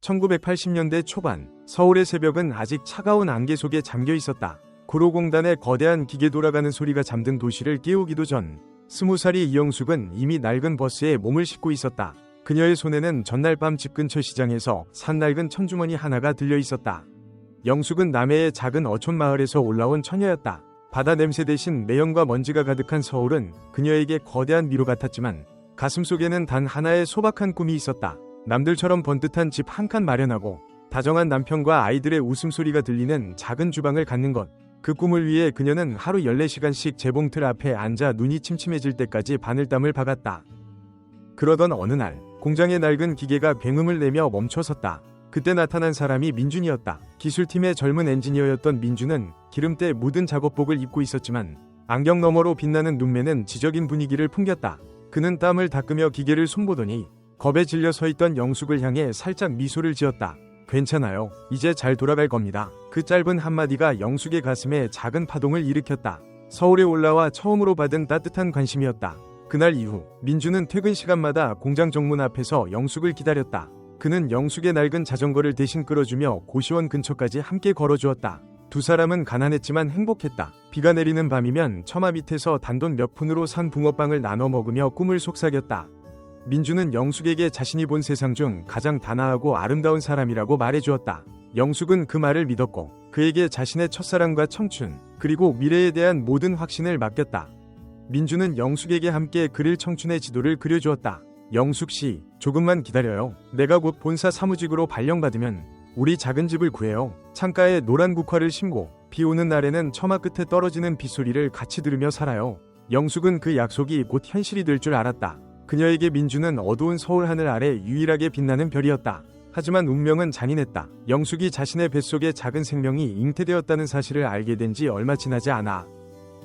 1980년대 초반, 서울의 새벽은 아직 차가운 안개 속에 잠겨 있었다. 구로공단의 거대한 기계 돌아가는 소리가 잠든 도시를 깨우기도 전, 20살이 이영숙은 이미 낡은 버스에 몸을 싣고 있었다. 그녀의 손에는 전날 밤 집 근처 시장에서 산 낡은 천주머니 하나가 들려 있었다. 영숙은 남해의 작은 어촌 마을에서 올라온 처녀였다. 바다 냄새 대신 매연과 먼지가 가득한 서울은 그녀에게 거대한 미로 같았지만 가슴속에는 단 하나의 소박한 꿈이 있었다. 남들처럼 번듯한 집 한 칸 마련하고 다정한 남편과 아이들의 웃음소리가 들리는 작은 주방을 갖는 것. 그 꿈을 위해 그녀는 하루 14시간씩 재봉틀 앞에 앉아 눈이 침침해질 때까지 바늘땀을 박았다. 그러던 어느 날, 공장의 낡은 기계가 굉음을 내며 멈춰섰다. 그때 나타난 사람이 민준이었다. 기술팀의 젊은 엔지니어였던 민준은 기름때 묻은 작업복을 입고 있었지만 안경 너머로 빛나는 눈매는 지적인 분위기를 풍겼다. 그는 땀을 닦으며 기계를 손보더니 겁에 질려 서 있던 영숙을 향해 살짝 미소를 지었다. 괜찮아요. 이제 잘 돌아갈 겁니다. 그 짧은 한마디가 영숙의 가슴에 작은 파동을 일으켰다. 서울에 올라와 처음으로 받은 따뜻한 관심이었다. 그날 이후 민주는 퇴근 시간마다 공장 정문 앞에서 영숙을 기다렸다. 그는 영숙의 낡은 자전거를 대신 끌어주며 고시원 근처까지 함께 걸어주었다. 두 사람은 가난했지만 행복했다. 비가 내리는 밤이면 처마 밑에서 단돈 몇 푼으로 산 붕어빵을 나눠 먹으며 꿈을 속삭였다. 민주는 영숙에게 자신이 본 세상 중 가장 단아하고 아름다운 사람이라고 말해주었다. 영숙은 그 말을 믿었고 그에게 자신의 첫사랑과 청춘, 그리고 미래에 대한 모든 확신을 맡겼다. 민주는 영숙에게 함께 그릴 청춘의 지도를 그려주었다. 영숙 씨, 조금만 기다려요. 내가 곧 본사 사무직으로 발령받으면 우리 작은 집을 구해요. 창가에 노란 국화를 심고 비 오는 날에는 처마 끝에 떨어지는 빗소리를 같이 들으며 살아요. 영숙은 그 약속이 곧 현실이 될 줄 알았다. 그녀에게 민주는 어두운 서울 하늘 아래 유일하게 빛나는 별이었다. 하지만 운명은 잔인했다. 영숙이 자신의 뱃속에 작은 생명이 잉태되었다는 사실을 알게 된 지 얼마 지나지 않아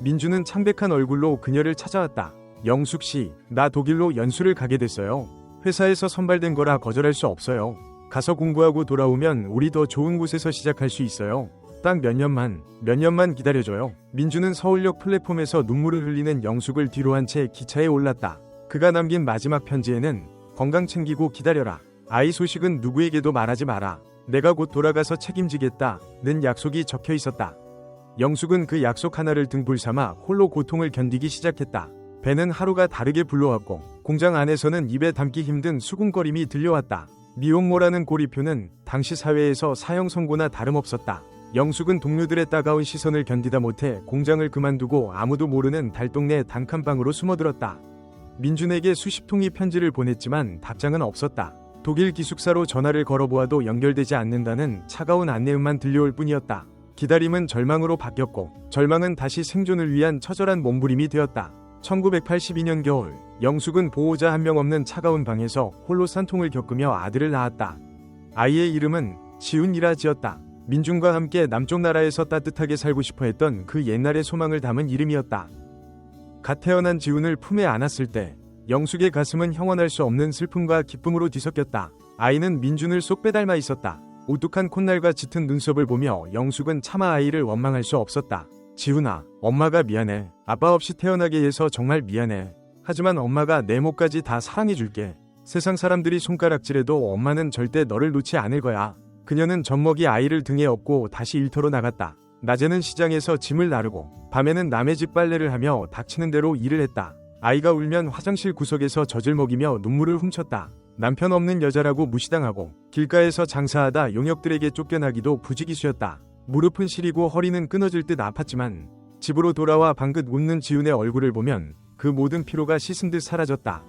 민주는 창백한 얼굴로 그녀를 찾아왔다. 영숙 씨, 나 독일로 연수를 가게 됐어요. 회사에서 선발된 거라 거절할 수 없어요. 가서 공부하고 돌아오면 우리 더 좋은 곳에서 시작할 수 있어요. 딱 몇 년만 기다려줘요. 민주는 서울역 플랫폼에서 눈물을 흘리는 영숙을 뒤로 한 채 기차에 올랐다. 그가 남긴 마지막 편지에는 건강 챙기고 기다려라. 아이 소식은 누구에게도 말하지 마라. 내가 곧 돌아가서 책임지겠다는 약속이 적혀 있었다. 영숙은 그 약속 하나를 등불 삼아 홀로 고통을 견디기 시작했다. 배는 하루가 다르게 불러왔고 공장 안에서는 입에 담기 힘든 수군거림이 들려왔다. 미혼모라는 고리표는 당시 사회에서 사형 선고나 다름없었다. 영숙은 동료들의 따가운 시선을 견디다 못해 공장을 그만두고 아무도 모르는 달동네 단칸방으로 숨어들었다. 민준에게 수십 통의 편지를 보냈지만 답장은 없었다. 독일 기숙사로 전화를 걸어보아도 연결되지 않는다는 차가운 안내음만 들려올 뿐이었다. 기다림은 절망으로 바뀌었고 절망은 다시 생존을 위한 처절한 몸부림이 되었다. 1982년 겨울, 영숙은 보호자 한 명 없는 차가운 방에서 홀로 산통을 겪으며 아들을 낳았다. 아이의 이름은 지훈이라 지었다. 민준과 함께 남쪽 나라에서 따뜻하게 살고 싶어 했던 그 옛날의 소망을 담은 이름이었다. 갓 태어난 지훈을 품에 안았을 때 영숙의 가슴은 형언할 수 없는 슬픔과 기쁨으로 뒤섞였다. 아이는 민준을 쏙 빼닮아 있었다. 우뚝한 콧날과 짙은 눈썹을 보며 영숙은 차마 아이를 원망할 수 없었다. 지훈아, 엄마가 미안해. 아빠 없이 태어나게 해서 정말 미안해. 하지만 엄마가 내 목까지 다 사랑해줄게. 세상 사람들이 손가락질해도 엄마는 절대 너를 놓지 않을 거야. 그녀는 젖먹이 아이를 등에 업고 다시 일터로 나갔다. 낮에는 시장에서 짐을 나르고 밤에는 남의 집 빨래를 하며 닥치는 대로 일을 했다. 아이가 울면 화장실 구석에서 젖을 먹이며 눈물을 훔쳤다. 남편 없는 여자라고 무시당하고 길가에서 장사하다 용역들에게 쫓겨나기도 부지기수였다. 무릎은 시리고 허리는 끊어질 듯 아팠지만 집으로 돌아와 방긋 웃는 지훈의 얼굴을 보면 그 모든 피로가 씻은 듯 사라졌다.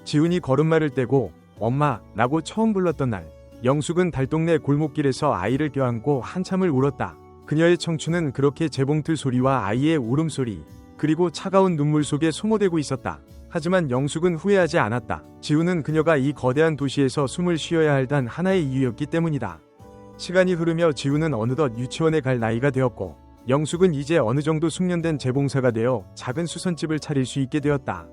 지훈이 걸음마를 떼고 엄마라고 처음 불렀던 날, 영숙은 달동네 골목길에서 아이를 껴안고 한참을 울었다. 그녀의 청춘은 그렇게 재봉틀 소리와 아이의 울음소리, 그리고 차가운 눈물 속에 소모되고 있었다. 하지만 영숙은 후회하지 않았다. 지훈은 그녀가 이 거대한 도시에서 숨을 쉬어야 할 단 하나의 이유였기 때문이다. 시간이 흐르며 지훈은 어느덧 유치원에 갈 나이가 되었고 영숙은 이제 어느 정도 숙련된 재봉사가 되어 작은 수선집을 차릴 수 있게 되었다.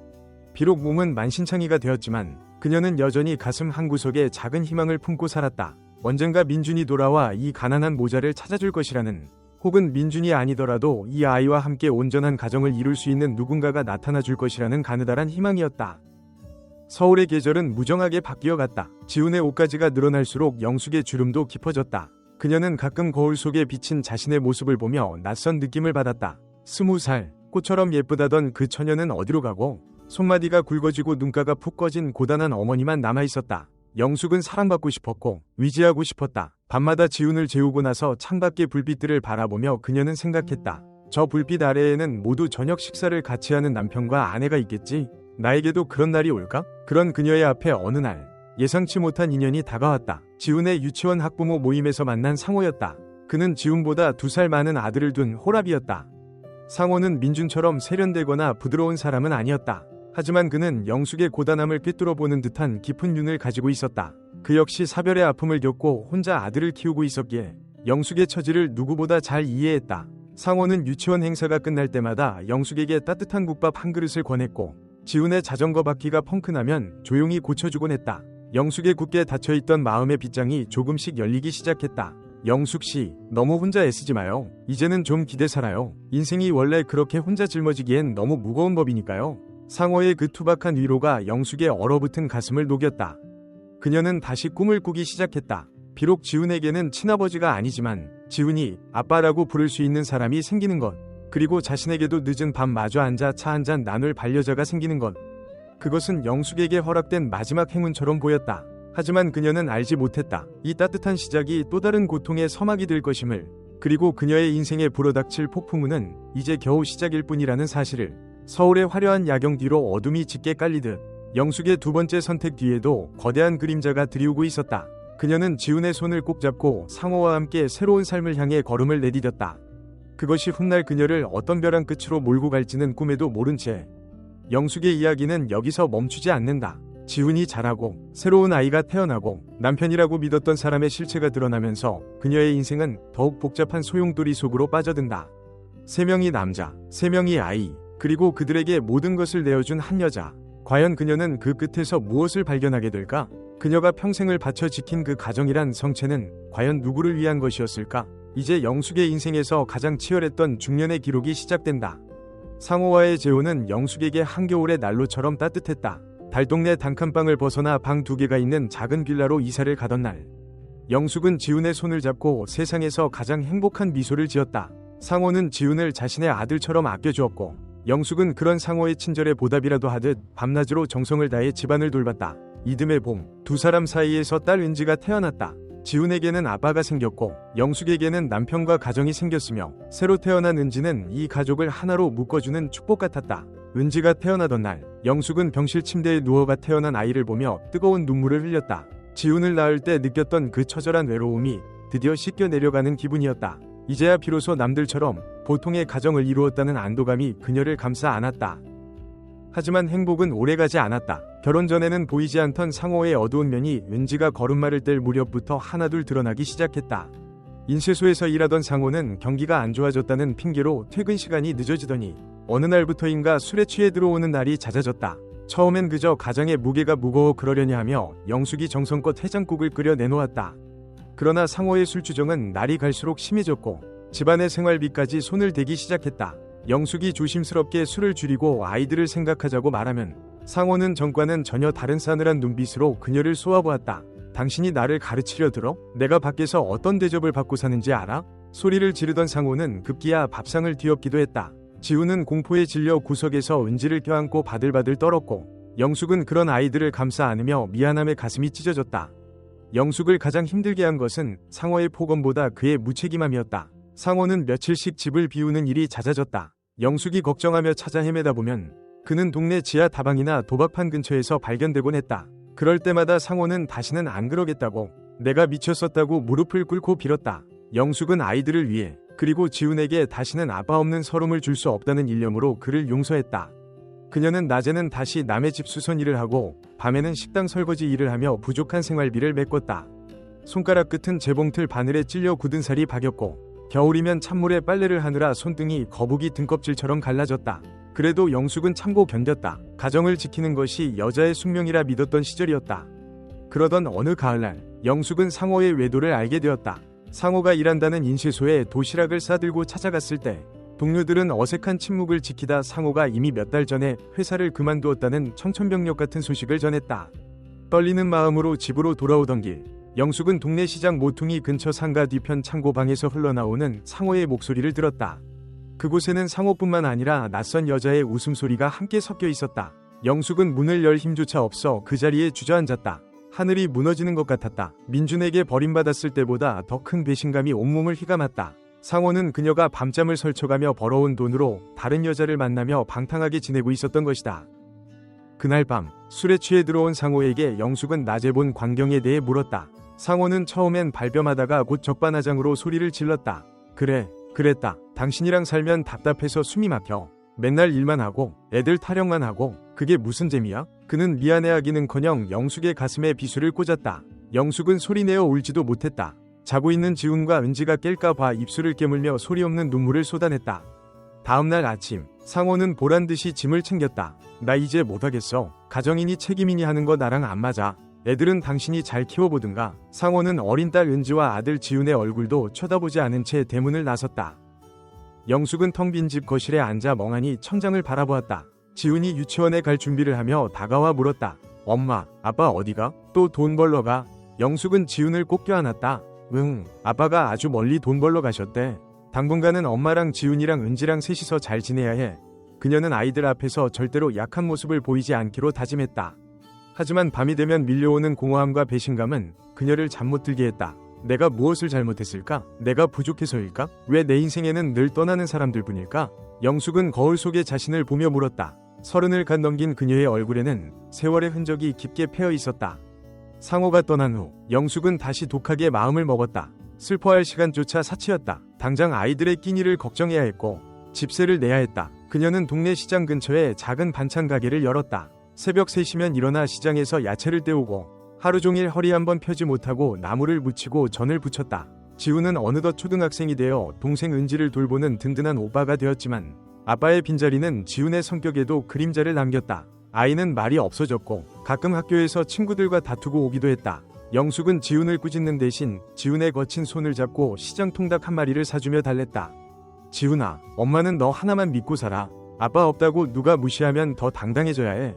비록 몸은 만신창이가 되었지만 그녀는 여전히 가슴 한구석에 작은 희망을 품고 살았다. 언젠가 민준이 돌아와 이 가난한 모자를 찾아줄 것이라는, 혹은 민준이 아니더라도 이 아이와 함께 온전한 가정을 이룰 수 있는 누군가가 나타나 줄 것이라는 가느다란 희망이었다. 서울의 계절은 무정하게 바뀌어 갔다. 지훈의 옷가지가 늘어날수록 영숙의 주름도 깊어졌다. 그녀는 가끔 거울 속에 비친 자신의 모습을 보며 낯선 느낌을 받았다. 20살, 꽃처럼 예쁘다던 그 처녀는 어디로 가고 손마디가 굵어지고 눈가가 푹 꺼진 고단한 어머니만 남아있었다. 영숙은 사랑받고 싶었고 위지하고 싶었다. 밤마다 지훈을 재우고 나서 창밖의 불빛들을 바라보며 그녀는 생각했다. 저 불빛 아래에는 모두 저녁 식사를 같이 하는 남편과 아내가 있겠지. 나에게도 그런 날이 올까? 그런 그녀의 앞에 어느 날 예상치 못한 인연이 다가왔다. 지훈의 유치원 학부모 모임에서 만난 상호였다. 그는 지훈보다 2살 많은 아들을 둔 호랍이었다. 상호는 민준처럼 세련되거나 부드러운 사람은 아니었다. 하지만 그는 영숙의 고단함을 꿰뚫어보는 듯한 깊은 눈을 가지고 있었다. 그 역시 사별의 아픔을 겪고 혼자 아들을 키우고 있었기에 영숙의 처지를 누구보다 잘 이해했다. 상호는 유치원 행사가 끝날 때마다 영숙에게 따뜻한 국밥 한 그릇을 권했고 지훈의 자전거 바퀴가 펑크나면 조용히 고쳐주곤 했다. 영숙의 굳게 닫혀있던 마음의 빗장이 조금씩 열리기 시작했다. 영숙씨, 너무 혼자 애쓰지 마요. 이제는 좀 기대 살아요. 인생이 원래 그렇게 혼자 짊어지기엔 너무 무거운 법이니까요. 상호의 그 투박한 위로가 영숙의 얼어붙은 가슴을 녹였다. 그녀는 다시 꿈을 꾸기 시작했다. 비록 지훈에게는 친아버지가 아니지만 지훈이 아빠라고 부를 수 있는 사람이 생기는 것, 그리고 자신에게도 늦은 밤 마주 앉아 차 한잔 나눌 반려자가 생기는 것, 그것은 영숙에게 허락된 마지막 행운처럼 보였다. 하지만 그녀는 알지 못했다. 이 따뜻한 시작이 또 다른 고통의 서막이 될 것임을, 그리고 그녀의 인생에 불어닥칠 폭풍우는 이제 겨우 시작일 뿐이라는 사실을. 서울의 화려한 야경 뒤로 어둠이 짙게 깔리듯 영숙의 두 번째 선택 뒤에도 거대한 그림자가 들이우고 있었다. 그녀는 지훈의 손을 꼭 잡고 상호와 함께 새로운 삶을 향해 걸음을 내디뎠다. 그것이 훗날 그녀를 어떤 벼랑 끝으로 몰고 갈지는 꿈에도 모른 채 영숙의 이야기는 여기서 멈추지 않는다. 지훈이 자라고 새로운 아이가 태어나고 남편이라고 믿었던 사람의 실체가 드러나면서 그녀의 인생은 더욱 복잡한 소용돌이 속으로 빠져든다. 3명이 남자, 3명이 아이, 그리고 그들에게 모든 것을 내어준 한 여자. 과연 그녀는 그 끝에서 무엇을 발견하게 될까? 그녀가 평생을 바쳐 지킨 그 가정이란 성체는 과연 누구를 위한 것이었을까? 이제 영숙의 인생에서 가장 치열했던 중년의 기록이 시작된다. 상호와의 재혼은 영숙에게 한겨울의 난로처럼 따뜻했다. 달동네 단칸방을 벗어나 방 2개가 있는 작은 빌라로 이사를 가던 날, 영숙은 지훈의 손을 잡고 세상에서 가장 행복한 미소를 지었다. 상호는 지훈을 자신의 아들처럼 아껴주었고 영숙은 그런 상호의 친절에 보답이라도 하듯 밤낮으로 정성을 다해 집안을 돌봤다. 이듬해 봄, 2사람 사이에서 딸 은지가 태어났다. 지훈에게는 아빠가 생겼고 영숙에게는 남편과 가정이 생겼으며 새로 태어난 은지는 이 가족을 하나로 묶어주는 축복 같았다. 은지가 태어나던 날, 영숙은 병실 침대에 누워가 태어난 아이를 보며 뜨거운 눈물을 흘렸다. 지훈을 낳을 때 느꼈던 그 처절한 외로움이 드디어 씻겨 내려가는 기분이었다. 이제야 비로소 남들처럼 보통의 가정을 이루었다는 안도감이 그녀를 감싸 안았다. 하지만 행복은 오래가지 않았다. 결혼 전에는 보이지 않던 상호의 어두운 면이 은지가 걸음마를 뗄 무렵부터 하나둘 드러나기 시작했다. 인쇄소에서 일하던 상호는 경기가 안 좋아졌다는 핑계로 퇴근 시간이 늦어지더니 어느 날부터인가 술에 취해 들어오는 날이 잦아졌다. 처음엔 그저 가장의 무게가 무거워 그러려냐 하며 영숙이 정성껏 해장국을 끓여 내놓았다. 그러나 상호의 술주정은 날이 갈수록 심해졌고 집안의 생활비까지 손을 대기 시작했다. 영숙이 조심스럽게 술을 줄이고 아이들을 생각하자고 말하면 상호는 전과는 전혀 다른 싸늘한 눈빛으로 그녀를 쏘아보았다. 당신이 나를 가르치려 들어? 내가 밖에서 어떤 대접을 받고 사는지 알아? 소리를 지르던 상호는 급기야 밥상을 뒤엎기도 했다. 지훈은 공포에 질려 구석에서 은지를 껴안고 바들바들 떨었고 영숙은 그런 아이들을 감싸 안으며 미안함에 가슴이 찢어졌다. 영숙을 가장 힘들게 한 것은 상호의 폭언보다 그의 무책임함이었다. 상호는 며칠씩 집을 비우는 일이 잦아졌다. 영숙이 걱정하며 찾아 헤매다 보면 그는 동네 지하 다방이나 도박판 근처에서 발견되곤 했다. 그럴 때마다 상호는 다시는 안 그러겠다고, 내가 미쳤었다고 무릎을 꿇고 빌었다. 영숙은 아이들을 위해, 그리고 지훈에게 다시는 아빠 없는 서름을 줄 수 없다는 일념으로 그를 용서했다. 그녀는 낮에는 다시 남의 집 수선 일을 하고 밤에는 식당 설거지 일을 하며 부족한 생활비를 메꿨다. 손가락 끝은 재봉틀 바늘에 찔려 굳은 살이 박였고 겨울이면 찬물에 빨래를 하느라 손등이 거북이 등껍질처럼 갈라졌다. 그래도 영숙은 참고 견뎠다. 가정을 지키는 것이 여자의 숙명이라 믿었던 시절이었다. 그러던 어느 가을날, 영숙은 상호의 외도를 알게 되었다. 상호가 일한다는 인쇄소에 도시락을 싸들고 찾아갔을 때 동료들은 어색한 침묵을 지키다 상호가 이미 몇 달 전에 회사를 그만두었다는 청천벽력 같은 소식을 전했다. 떨리는 마음으로 집으로 돌아오던 길, 영숙은 동네 시장 모퉁이 근처 상가 뒤편 창고방에서 흘러나오는 상호의 목소리를 들었다. 그곳에는 상호뿐만 아니라 낯선 여자의 웃음소리가 함께 섞여 있었다. 영숙은 문을 열 힘조차 없어 그 자리에 주저앉았다. 하늘이 무너지는 것 같았다. 민준에게 버림받았을 때보다 더 큰 배신감이 온몸을 휘감았다. 상호는 그녀가 밤잠을 설쳐가며 벌어온 돈으로 다른 여자를 만나며 방탕하게 지내고 있었던 것이다. 그날 밤 술에 취해 들어온 상호에게 영숙은 낮에 본 광경에 대해 물었다. 상호는 처음엔 발뺌하다가 곧 적반하장으로 소리를 질렀다. 그랬다. 당신이랑 살면 답답해서 숨이 막혀. 맨날 일만 하고 애들 타령만 하고 그게 무슨 재미야? 그는 미안해하기는커녕 영숙의 가슴에 비수를 꽂았다. 영숙은 소리내어 울지도 못했다. 자고 있는 지훈과 은지가 깰까 봐 입술을 깨물며 소리 없는 눈물을 쏟아냈다. 다음날 아침 상호는 보란듯이 짐을 챙겼다. 나 이제 못하겠어. 가정이니 책임이니 하는 거 나랑 안 맞아. 애들은 당신이 잘 키워보든가. 상호는 어린 딸 은지와 아들 지훈의 얼굴도 쳐다보지 않은 채 대문을 나섰다. 영숙은 텅 빈 집 거실에 앉아 멍하니 천장을 바라보았다. 지훈이 유치원에 갈 준비를 하며 다가와 물었다. 엄마, 아빠 어디가? 또 돈 벌러 가? 영숙은 지훈을 꼭 껴안았다. 응, 아빠가 아주 멀리 돈 벌러 가셨대. 당분간은 엄마랑 지훈이랑 은지랑 셋이서 잘 지내야 해. 그녀는 아이들 앞에서 절대로 약한 모습을 보이지 않기로 다짐했다. 하지만 밤이 되면 밀려오는 공허함과 배신감은 그녀를 잠 못 들게 했다. 내가 무엇을 잘못했을까? 내가 부족해서일까? 왜 내 인생에는 늘 떠나는 사람들 뿐일까? 영숙은 거울 속에 자신을 보며 물었다. 30을 갓 넘긴 그녀의 얼굴에는 세월의 흔적이 깊게 패여 있었다. 상호가 떠난 후 영숙은 다시 독하게 마음을 먹었다. 슬퍼할 시간조차 사치였다. 당장 아이들의 끼니를 걱정해야 했고 집세를 내야 했다. 그녀는 동네 시장 근처에 작은 반찬 가게를 열었다. 새벽 3시면 일어나 시장에서 야채를 떼오고 하루 종일 허리 한번 펴지 못하고 나무를 묻히고 전을 부쳤다. 지훈은 어느덧 초등학생이 되어 동생 은지를 돌보는 든든한 오빠가 되었지만 아빠의 빈자리는 지훈의 성격에도 그림자를 남겼다. 아이는 말이 없어졌고 가끔 학교에서 친구들과 다투고 오기도 했다. 영숙은 지훈을 꾸짖는 대신 지훈의 거친 손을 잡고 시장 통닭 한 마리를 사주며 달랬다. 지훈아, 엄마는 너 하나만 믿고 살아. 아빠 없다고 누가 무시하면 더 당당해져야 해.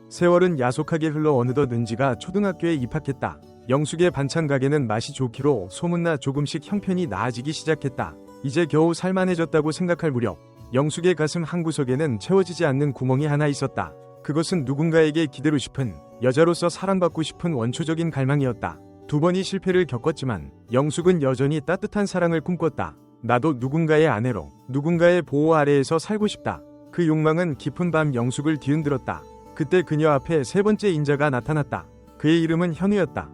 세월은 야속하게 흘러 어느덧 은지가 초등학교에 입학했다. 영숙의 반찬 가게는 맛이 좋기로 소문나 조금씩 형편이 나아지기 시작했다. 이제 겨우 살만해졌다고 생각할 무렵 영숙의 가슴 한구석에는 채워지지 않는 구멍이 하나 있었다. 그것은 누군가에게 기대고 싶은, 여자로서 사랑받고 싶은 원초적인 갈망이었다. 2번이 실패를 겪었지만 영숙은 여전히 따뜻한 사랑을 꿈꿨다. 나도 누군가의 아내로, 누군가의 보호 아래에서 살고 싶다. 그 욕망은 깊은 밤 영숙을 뒤흔들었다. 그때 그녀 앞에 세 번째 인자가 나타났다. 그의 이름은 현우였다.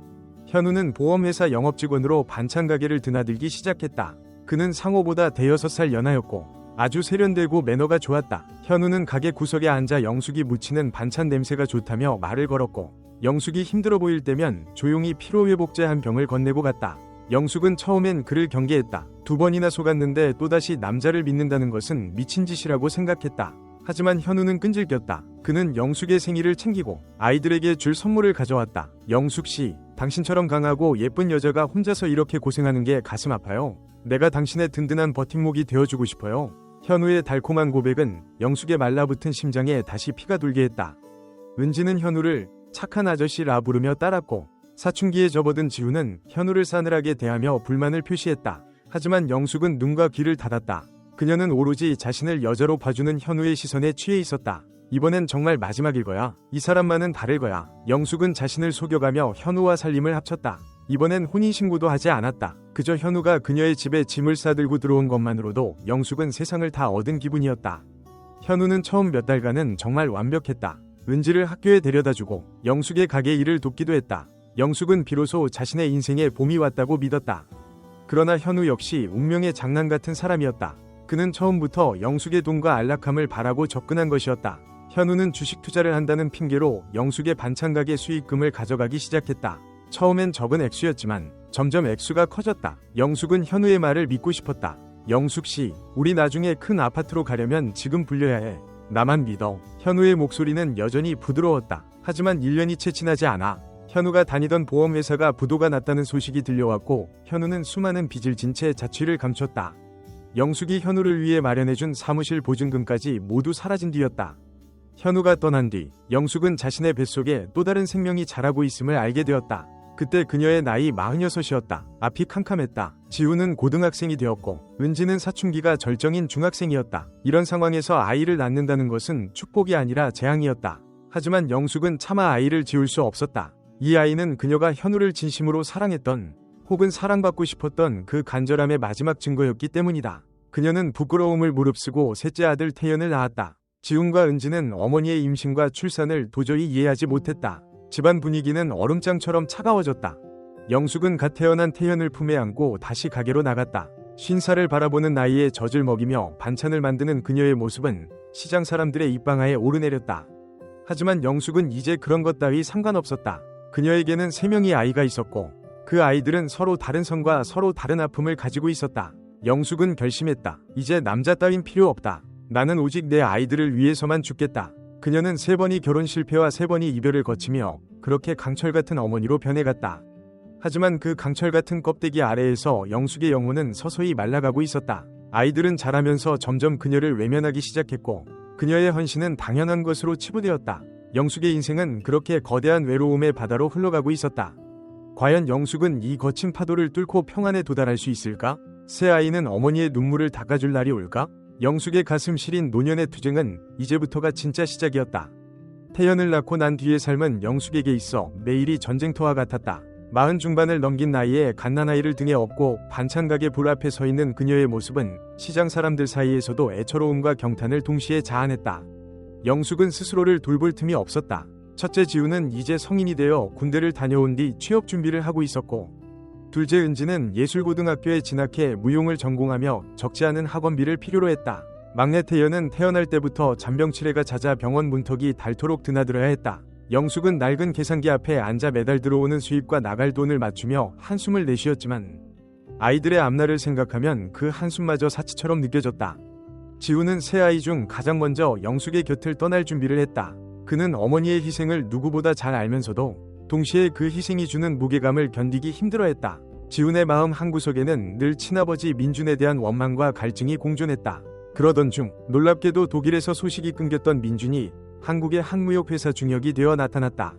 현우는 보험회사 영업직원으로 반찬 가게를 드나들기 시작했다. 그는 상호보다 대여섯 살 연하였고 아주 세련되고 매너가 좋았다. 현우는 가게 구석에 앉아 영숙이 무치는 반찬 냄새가 좋다며 말을 걸었고 영숙이 힘들어 보일 때면 조용히 피로회복제 한 병을 건네고 갔다. 영숙은 처음엔 그를 경계했다. 2번이나 속았는데 또다시 남자를 믿는다는 것은 미친 짓이라고 생각했다. 하지만 현우는 끈질겼다. 그는 영숙의 생일을 챙기고 아이들에게 줄 선물을 가져왔다. 영숙 씨, 당신처럼 강하고 예쁜 여자가 혼자서 이렇게 고생하는 게 가슴 아파요. 내가 당신의 든든한 버팀목이 되어주고 싶어요. 현우의 달콤한 고백은 영숙의 말라붙은 심장에 다시 피가 돌게 했다. 은지는 현우를 착한 아저씨라 부르며 따랐고 사춘기에 접어든 지훈은 현우를 싸늘하게 대하며 불만을 표시했다. 하지만 영숙은 눈과 귀를 닫았다. 그녀는 오로지 자신을 여자로 봐주는 현우의 시선에 취해 있었다. 이번엔 정말 마지막일 거야. 이 사람만은 다를 거야. 영숙은 자신을 속여가며 현우와 살림을 합쳤다. 이번엔 혼인신고도 하지 않았다. 그저 현우가 그녀의 집에 짐을 싸들고 들어온 것만으로도 영숙은 세상을 다 얻은 기분이었다. 현우는 처음 몇 달간은 정말 완벽했다. 은지를 학교에 데려다주고 영숙의 가게 일을 돕기도 했다. 영숙은 비로소 자신의 인생에 봄이 왔다고 믿었다. 그러나 현우 역시 운명의 장난 같은 사람이었다. 그는 처음부터 영숙의 돈과 안락함을 바라고 접근한 것이었다. 현우는 주식 투자를 한다는 핑계로 영숙의 반찬 가게 수익금을 가져가기 시작했다. 처음엔 적은 액수였지만 점점 액수가 커졌다. 영숙은 현우의 말을 믿고 싶었다. 영숙 씨, 우리 나중에 큰 아파트로 가려면 지금 불려야 해. 나만 믿어. 현우의 목소리는 여전히 부드러웠다. 하지만 1년이 채 지나지 않아 현우가 다니던 보험회사가 부도가 났다는 소식이 들려왔고 현우는 수많은 빚을 진 채 자취를 감췄다. 영숙이 현우를 위해 마련해준 사무실 보증금까지 모두 사라진 뒤였다. 현우가 떠난 뒤 영숙은 자신의 뱃속에 또 다른 생명이 자라고 있음을 알게 되었다. 그때 그녀의 나이 46이었다. 앞이 캄캄했다. 지우는 고등학생이 되었고 은지는 사춘기가 절정인 중학생이었다. 이런 상황에서 아이를 낳는다는 것은 축복이 아니라 재앙이었다. 하지만 영숙은 차마 아이를 지울 수 없었다. 이 아이는 그녀가 현우를 진심으로 사랑했던 혹은 사랑받고 싶었던 그 간절함의 마지막 증거였기 때문이다. 그녀는 부끄러움을 무릅쓰고 셋째 아들 태연을 낳았다. 지훈과 은지는 어머니의 임신과 출산을 도저히 이해하지 못했다. 집안 분위기는 얼음장처럼 차가워졌다. 영숙은 갓 태어난 태연을 품에 안고 다시 가게로 나갔다. 50살을 바라보는 나이에 젖을 먹이며 반찬을 만드는 그녀의 모습은 시장 사람들의 입방아에 오르내렸다. 하지만 영숙은 이제 그런 것 따위 상관없었다. 그녀에게는 3명의 아이가 있었고 그 아이들은 서로 다른 성과 서로 다른 아픔을 가지고 있었다. 영숙은 결심했다. 이제 남자 따윈 필요 없다. 나는 오직 내 아이들을 위해서만 죽겠다. 그녀는 3번이 결혼 실패와 3번이 이별을 거치며 그렇게 강철 같은 어머니로 변해갔다. 하지만 그 강철 같은 껍데기 아래에서 영숙의 영혼은 서서히 말라가고 있었다. 아이들은 자라면서 점점 그녀를 외면하기 시작했고 그녀의 헌신은 당연한 것으로 치부되었다. 영숙의 인생은 그렇게 거대한 외로움의 바다로 흘러가고 있었다. 과연 영숙은 이 거친 파도를 뚫고 평안에 도달할 수 있을까? 새 아이는 어머니의 눈물을 닦아줄 날이 올까? 영숙의 가슴 시린 노년의 투쟁은 이제부터가 진짜 시작이었다. 태연을 낳고 난 뒤의 삶은 영숙에게 있어 매일이 전쟁터와 같았다. 40 중반을 넘긴 나이에 갓난아이를 등에 업고 반찬가게 불 앞에 서 있는 그녀의 모습은 시장 사람들 사이에서도 애처로움과 경탄을 동시에 자아냈다. 영숙은 스스로를 돌볼 틈이 없었다. 첫째 지우는 이제 성인이 되어 군대를 다녀온 뒤 취업 준비를 하고 있었고 둘째 은지는 예술고등학교에 진학해 무용을 전공하며 적지 않은 학원비를 필요로 했다. 막내 태연은 태어날 때부터 잔병치레가 잦아 병원 문턱이 닳도록 드나들어야 했다. 영숙은 낡은 계산기 앞에 앉아 매달 들어오는 수입과 나갈 돈을 맞추며 한숨을 내쉬었지만 아이들의 앞날을 생각하면 그 한숨마저 사치처럼 느껴졌다. 지우는 세 아이 중 가장 먼저 영숙의 곁을 떠날 준비를 했다. 그는 어머니의 희생을 누구보다 잘 알면서도 동시에 그 희생이 주는 무게감을 견디기 힘들어했다. 지훈의 마음 한구석에는 늘 친아버지 민준에 대한 원망과 갈증이 공존했다. 그러던 중 놀랍게도 독일에서 소식이 끊겼던 민준이 한국의 항무역 회사 중역이 되어 나타났다.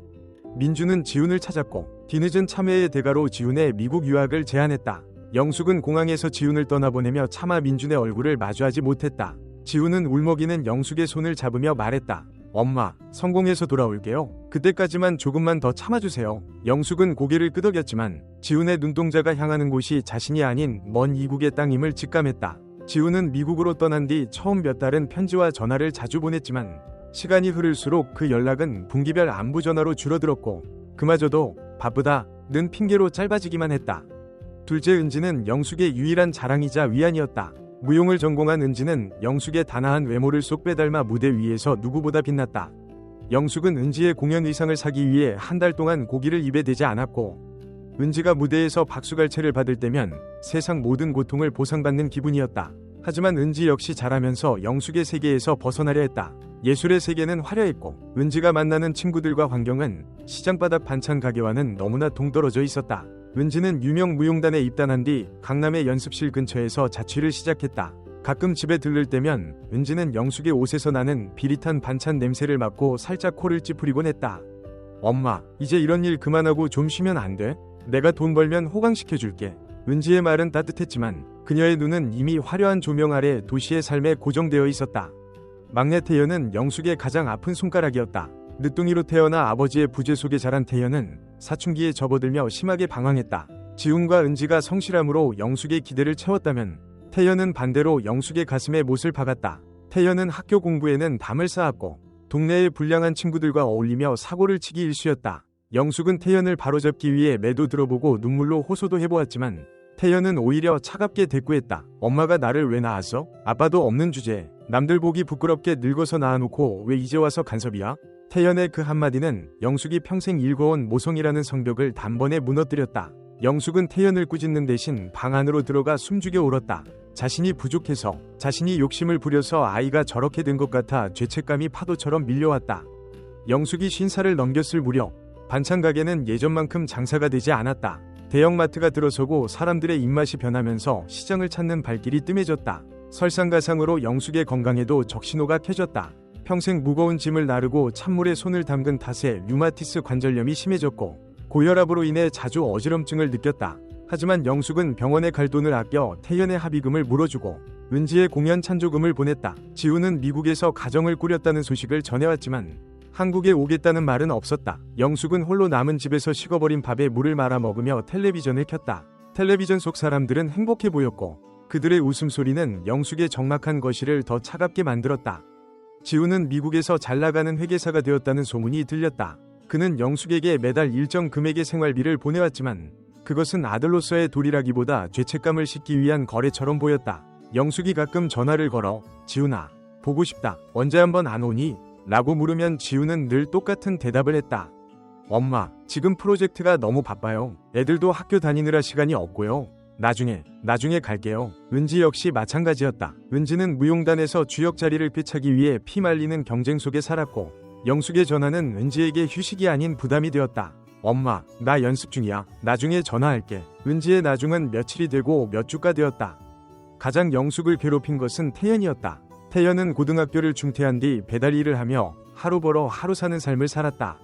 민준은 지훈을 찾았고 뒤늦은 참회의 대가로 지훈의 미국 유학을 제안했다. 영숙은 공항에서 지훈을 떠나보내며 차마 민준의 얼굴을 마주하지 못했다. 지훈은 울먹이는 영숙의 손을 잡으며 말했다. 엄마, 성공해서 돌아올게요. 그때까지만 조금만 더 참아주세요. 영숙은 고개를 끄덕였지만 지훈의 눈동자가 향하는 곳이 자신이 아닌 먼 이국의 땅임을 직감했다. 지훈은 미국으로 떠난 뒤 처음 몇 달은 편지와 전화를 자주 보냈지만 시간이 흐를수록 그 연락은 분기별 안부 전화로 줄어들었고 그마저도 바쁘다는 핑계로 짧아지기만 했다. 둘째 은지는 영숙의 유일한 자랑이자 위안이었다. 무용을 전공한 은지는 영숙의 단아한 외모를 쏙 빼닮아 무대 위에서 누구보다 빛났다. 영숙은 은지의 공연 의상을 사기 위해 한 달 동안 고기를 입에 대지 않았고 은지가 무대에서 박수갈채를 받을 때면 세상 모든 고통을 보상받는 기분이었다. 하지만 은지 역시 자라면서 영숙의 세계에서 벗어나려 했다. 예술의 세계는 화려했고 은지가 만나는 친구들과 환경은 시장바닥 반찬 가게와는 너무나 동떨어져 있었다. 은지는 유명 무용단에 입단한 뒤 강남의 연습실 근처에서 자취를 시작했다. 가끔 집에 들를 때면 은지는 영숙의 옷에서 나는 비릿한 반찬 냄새를 맡고 살짝 코를 찌푸리곤 했다. 엄마, 이제 이런 일 그만하고 좀 쉬면 안 돼? 내가 돈 벌면 호강시켜줄게. 은지의 말은 따뜻했지만 그녀의 눈은 이미 화려한 조명 아래 도시의 삶에 고정되어 있었다. 막내 태연은 영숙의 가장 아픈 손가락이었다. 늦둥이로 태어나 아버지의 부재 속에 자란 태연은 사춘기에 접어들며 심하게 방황했다. 지훈과 은지가 성실함으로 영숙의 기대를 채웠다면 태연은 반대로 영숙의 가슴에 못을 박았다. 태연은 학교 공부에는 담을 쌓았고 동네의 불량한 친구들과 어울리며 사고를 치기 일쑤였다. 영숙은 태연을 바로잡기 위해 매도 들어보고 눈물로 호소도 해보았지만 태연은 오히려 차갑게 대꾸했다. 엄마가 나를 왜 낳았어? 아빠도 없는 주제에 남들 보기 부끄럽게 늙어서 낳아놓고 왜 이제 와서 간섭이야? 태연의 그 한마디는 영숙이 평생 일궈온 모성이라는 성벽을 단번에 무너뜨렸다. 영숙은 태연을 꾸짖는 대신 방 안으로 들어가 숨죽여 울었다. 자신이 부족해서, 자신이 욕심을 부려서 아이가 저렇게 된 것 같아 죄책감이 파도처럼 밀려왔다. 영숙이 50살을 넘겼을 무렵 반찬 가게는 예전만큼 장사가 되지 않았다. 대형마트가 들어서고 사람들의 입맛이 변하면서 시장을 찾는 발길이 뜸해졌다. 설상가상으로 영숙의 건강에도 적신호가 켜졌다. 평생 무거운 짐을 나르고 찬물에 손을 담근 탓에 류마티스 관절염이 심해졌고 고혈압으로 인해 자주 어지럼증을 느꼈다. 하지만 영숙은 병원에 갈 돈을 아껴 태연의 합의금을 물어주고 은지의 공연 찬조금을 보냈다. 지우는 미국에서 가정을 꾸렸다는 소식을 전해왔지만 한국에 오겠다는 말은 없었다. 영숙은 홀로 남은 집에서 식어버린 밥에 물을 말아 먹으며 텔레비전을 켰다. 텔레비전 속 사람들은 행복해 보였고 그들의 웃음소리는 영숙의 적막한 거실을 더 차갑게 만들었다. 지우는 미국에서 잘나가는 회계사가 되었다는 소문이 들렸다. 그는 영숙에게 매달 일정 금액의 생활비를 보내왔지만 그것은 아들로서의 도리라기보다 죄책감을 싣기 위한 거래처럼 보였다. 영숙이 가끔 전화를 걸어 지우나 보고 싶다. 언제 한번 안 오니? 라고 물으면 지우는 늘 똑같은 대답을 했다. 엄마, 지금 프로젝트가 너무 바빠요. 애들도 학교 다니느라 시간이 없고요. 나중에 갈게요. 은지 역시 마찬가지였다. 은지는 무용단에서 주역 자리를 꿰차기 위해 피말리는 경쟁 속에 살았고 영숙의 전화는 은지에게 휴식이 아닌 부담이 되었다. 엄마, 나 연습 중이야. 나중에 전화할게. 은지의 나중은 며칠이 되고 몇 주가 되었다. 가장 영숙을 괴롭힌 것은 태연이었다. 태연은 고등학교를 중퇴한 뒤 배달 일을 하며 하루 벌어 하루 사는 삶을 살았다.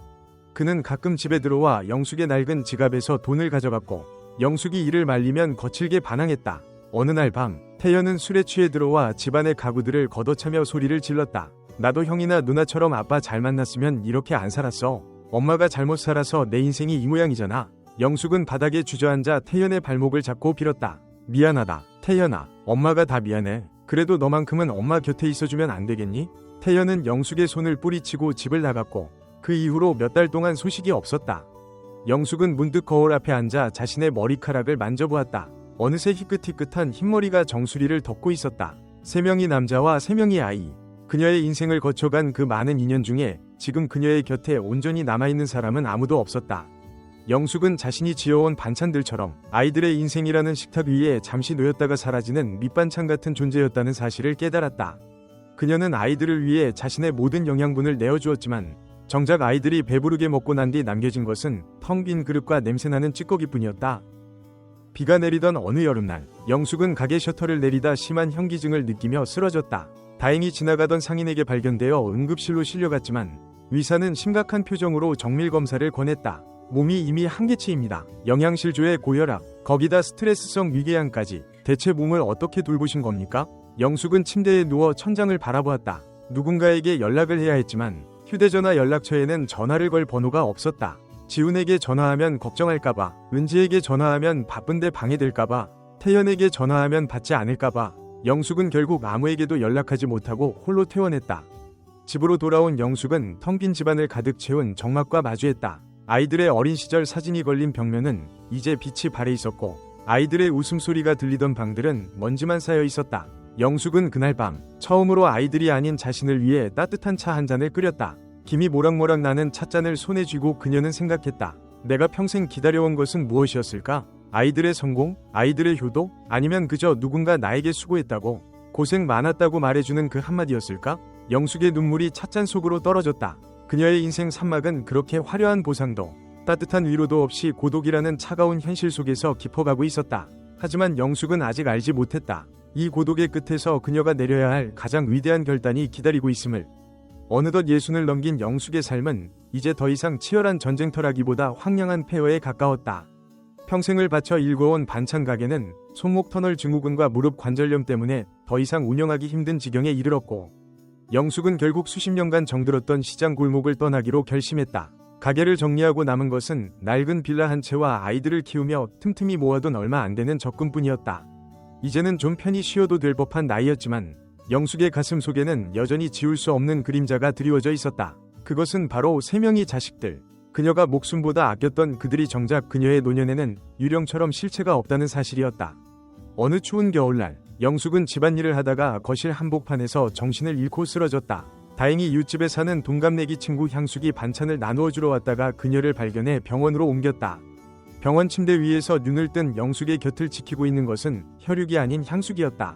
그는 가끔 집에 들어와 영숙의 낡은 지갑에서 돈을 가져갔고 영숙이 이를 말리면 거칠게 반항했다. 어느 날 밤 태연은 술에 취해 들어와 집안의 가구들을 걷어차며 소리를 질렀다. 나도 형이나 누나처럼 아빠 잘 만났으면 이렇게 안 살았어. 엄마가 잘못 살아서 내 인생이 이 모양이잖아. 영숙은 바닥에 주저앉아 태연의 발목을 잡고 빌었다. 미안하다. 태연아, 엄마가 다 미안해. 그래도 너만큼은 엄마 곁에 있어주면 안 되겠니? 태연은 영숙의 손을 뿌리치고 집을 나갔고 그 이후로 몇 달 동안 소식이 없었다. 영숙은 문득 거울 앞에 앉아 자신의 머리카락을 만져보았다. 어느새 희끗희끗한 흰머리가 정수리를 덮고 있었다. 3명이 남자와 3명이 아이. 그녀의 인생을 거쳐간 그 많은 인연 중에 지금 그녀의 곁에 온전히 남아있는 사람은 아무도 없었다. 영숙은 자신이 지어온 반찬들처럼 아이들의 인생이라는 식탁 위에 잠시 놓였다가 사라지는 밑반찬 같은 존재였다는 사실을 깨달았다. 그녀는 아이들을 위해 자신의 모든 영양분을 내어주었지만 정작 아이들이 배부르게 먹고 난 뒤 남겨진 것은 텅 빈 그릇과 냄새나는 찌꺼기뿐이었다. 비가 내리던 어느 여름날 영숙은 가게 셔터를 내리다 심한 현기증을 느끼며 쓰러졌다. 다행히 지나가던 상인에게 발견되어 응급실로 실려갔지만 의사는 심각한 표정으로 정밀검사를 권했다. 몸이 이미 한계치입니다. 영양실조에 고혈압, 거기다 스트레스성 위궤양까지. 대체 몸을 어떻게 돌보신 겁니까? 영숙은 침대에 누워 천장을 바라보았다. 누군가에게 연락을 해야 했지만 휴대전화 연락처에는 전화를 걸 번호가 없었다. 지훈에게 전화하면 걱정할까봐, 은지에게 전화하면 바쁜데 방해될까봐, 태연에게 전화하면 받지 않을까봐 영숙은 결국 아무에게도 연락하지 못하고 홀로 퇴원했다. 집으로 돌아온 영숙은 텅 빈 집안을 가득 채운 정막과 마주했다. 아이들의 어린 시절 사진이 걸린 벽면은 이제 빛이 발해 있었고 아이들의 웃음소리가 들리던 방들은 먼지만 쌓여 있었다. 영숙은 그날 밤 처음으로 아이들이 아닌 자신을 위해 따뜻한 차 한 잔을 끓였다. 김이 모락모락 나는 찻잔을 손에 쥐고 그녀는 생각했다. 내가 평생 기다려온 것은 무엇이었을까? 아이들의 성공? 아이들의 효도? 아니면 그저 누군가 나에게 수고했다고, 고생 많았다고 말해주는 그 한마디였을까? 영숙의 눈물이 찻잔 속으로 떨어졌다. 그녀의 인생 산막은 그렇게 화려한 보상도 따뜻한 위로도 없이 고독이라는 차가운 현실 속에서 깊어가고 있었다. 하지만 영숙은 아직 알지 못했다. 이 고독의 끝에서 그녀가 내려야 할 가장 위대한 결단이 기다리고 있음을. 어느덧 60을 넘긴 영숙의 삶은 이제 더 이상 치열한 전쟁터라기보다 황량한 폐허에 가까웠다. 평생을 바쳐 일궈온 반찬 가게는 손목 터널 증후군과 무릎 관절염 때문에 더 이상 운영하기 힘든 지경에 이르렀고 영숙은 결국 수십 년간 정들었던 시장 골목을 떠나기로 결심했다. 가게를 정리하고 남은 것은 낡은 빌라 한 채와 아이들을 키우며 틈틈이 모아둔 얼마 안 되는 적금뿐이었다. 이제는 좀 편히 쉬어도 될 법한 나이였지만 영숙의 가슴 속에는 여전히 지울 수 없는 그림자가 드리워져 있었다. 그것은 바로 3명의 자식들. 그녀가 목숨보다 아꼈던 그들이 정작 그녀의 노년에는 유령처럼 실체가 없다는 사실이었다. 어느 추운 겨울날 영숙은 집안일을 하다가 거실 한복판에서 정신을 잃고 쓰러졌다. 다행히 이웃집에 사는 동갑내기 친구 향숙이 반찬을 나누어 주러 왔다가 그녀를 발견해 병원으로 옮겼다. 병원 침대 위에서 눈을 뜬 영숙의 곁을 지키고 있는 것은 혈육이 아닌 향숙이었다.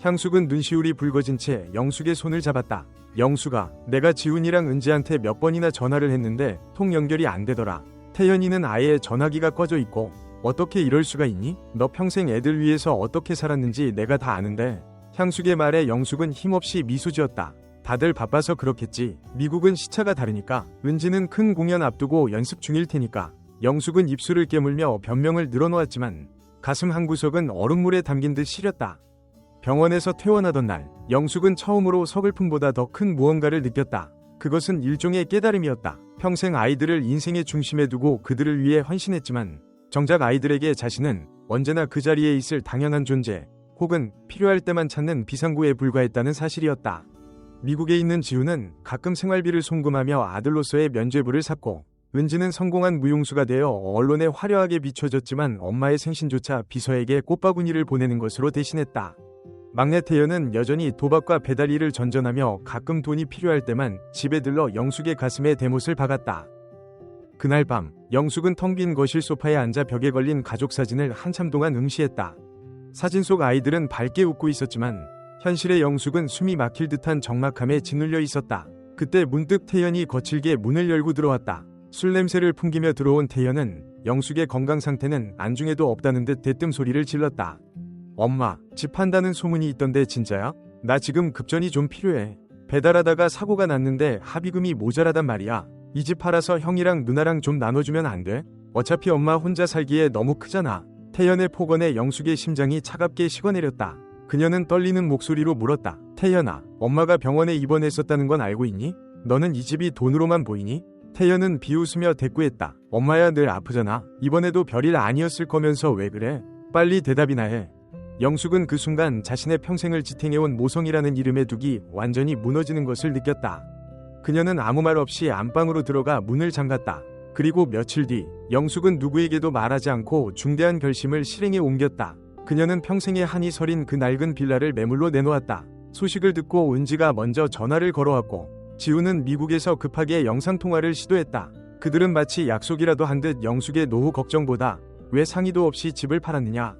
향숙은 눈시울이 붉어진 채 영숙의 손을 잡았다. 영숙아, 내가 지훈이랑 은지한테 몇 번이나 전화를 했는데 통 연결이 안 되더라. 태연이는 아예 전화기가 꺼져 있고 어떻게 이럴 수가 있니? 너 평생 애들 위해서 어떻게 살았는지 내가 다 아는데. 향숙의 말에 영숙은 힘없이 미소 지었다. 다들 바빠서 그렇겠지. 미국은 시차가 다르니까. 은지는 큰 공연 앞두고 연습 중일 테니까. 영숙은 입술을 깨물며 변명을 늘어놓았지만 가슴 한구석은 얼음물에 담긴 듯 시렸다. 병원에서 퇴원하던 날, 영숙은 처음으로 서글픔보다 더 큰 무언가를 느꼈다. 그것은 일종의 깨달음이었다. 평생 아이들을 인생의 중심에 두고 그들을 위해 헌신했지만 정작 아이들에게 자신은 언제나 그 자리에 있을 당연한 존재, 혹은 필요할 때만 찾는 비상구에 불과했다는 사실이었다. 미국에 있는 지우는 가끔 생활비를 송금하며 아들로서의 면죄부를 샀고, 은지는 성공한 무용수가 되어 언론에 화려하게 비춰졌지만 엄마의 생신조차 비서에게 꽃바구니를 보내는 것으로 대신했다. 막내 태연은 여전히 도박과 배달 일을 전전하며 가끔 돈이 필요할 때만 집에 들러 영숙의 가슴에 대못을 박았다. 그날 밤, 영숙은 텅 빈 거실 소파에 앉아 벽에 걸린 가족 사진을 한참 동안 응시했다. 사진 속 아이들은 밝게 웃고 있었지만 현실의 영숙은 숨이 막힐 듯한 적막함에 짓눌려 있었다. 그때 문득 태연이 거칠게 문을 열고 들어왔다. 술 냄새를 풍기며 들어온 태연은 영숙의 건강 상태는 안중에도 없다는 듯 대뜸 소리를 질렀다. 엄마, 집 판다는 소문이 있던데 진짜야? 나 지금 급전이 좀 필요해. 배달하다가 사고가 났는데 합의금이 모자라단 말이야. 이 집 팔아서 형이랑 누나랑 좀 나눠주면 안 돼? 어차피 엄마 혼자 살기에 너무 크잖아. 태연의 폭언에 영숙의 심장이 차갑게 식어내렸다. 그녀는 떨리는 목소리로 물었다. 태연아, 엄마가 병원에 입원했었다는 건 알고 있니? 너는 이 집이 돈으로만 보이니? 태연은 비웃으며 대꾸했다. 엄마야 늘 아프잖아. 이번에도 별일 아니었을 거면서 왜 그래? 빨리 대답이나 해. 영숙은 그 순간 자신의 평생을 지탱해온 모성이라는 이름의 둑이 완전히 무너지는 것을 느꼈다. 그녀는 아무 말 없이 안방으로 들어가 문을 잠갔다. 그리고 며칠 뒤, 영숙은 누구에게도 말하지 않고 중대한 결심을 실행에 옮겼다. 그녀는 평생에 한이 서린 그 낡은 빌라를 매물로 내놓았다. 소식을 듣고 은지가 먼저 전화를 걸어왔고, 지우는 미국에서 급하게 영상통화를 시도했다. 그들은 마치 약속이라도 한 듯 영숙의 노후 걱정보다 왜 상의도 없이 집을 팔았느냐,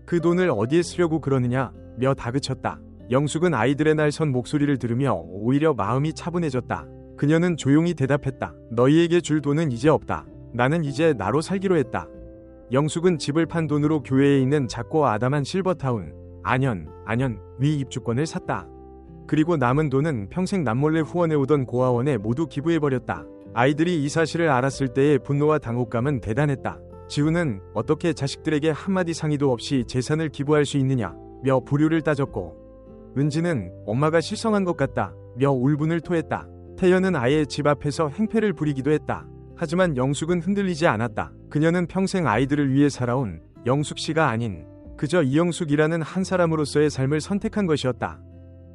그 돈을 어디에 쓰려고 그러느냐 며 다그쳤다. 영숙은 아이들의 날선 목소리를 들으며 오히려 마음이 차분해졌다. 그녀는 조용히 대답했다. 너희에게 줄 돈은 이제 없다. 나는 이제 나로 살기로 했다. 영숙은 집을 판 돈으로 교외에 있는 작고 아담한 실버타운 안현 위 입주권을 샀다. 그리고 남은 돈은 평생 남몰래 후원해오던 고아원에 모두 기부해버렸다. 아이들이 이 사실을 알았을 때의 분노와 당혹감은 대단했다. 지우는 어떻게 자식들에게 한마디 상의도 없이 재산을 기부할 수 있느냐 며 불효를 따졌고, 은지는 엄마가 실성한 것 같다 며 울분을 토했다. 태연은 아예 집 앞에서 행패를 부리기도 했다. 하지만 영숙은 흔들리지 않았다. 그녀는 평생 아이들을 위해 살아온 영숙씨가 아닌 그저 이영숙이라는 한 사람으로서의 삶을 선택한 것이었다.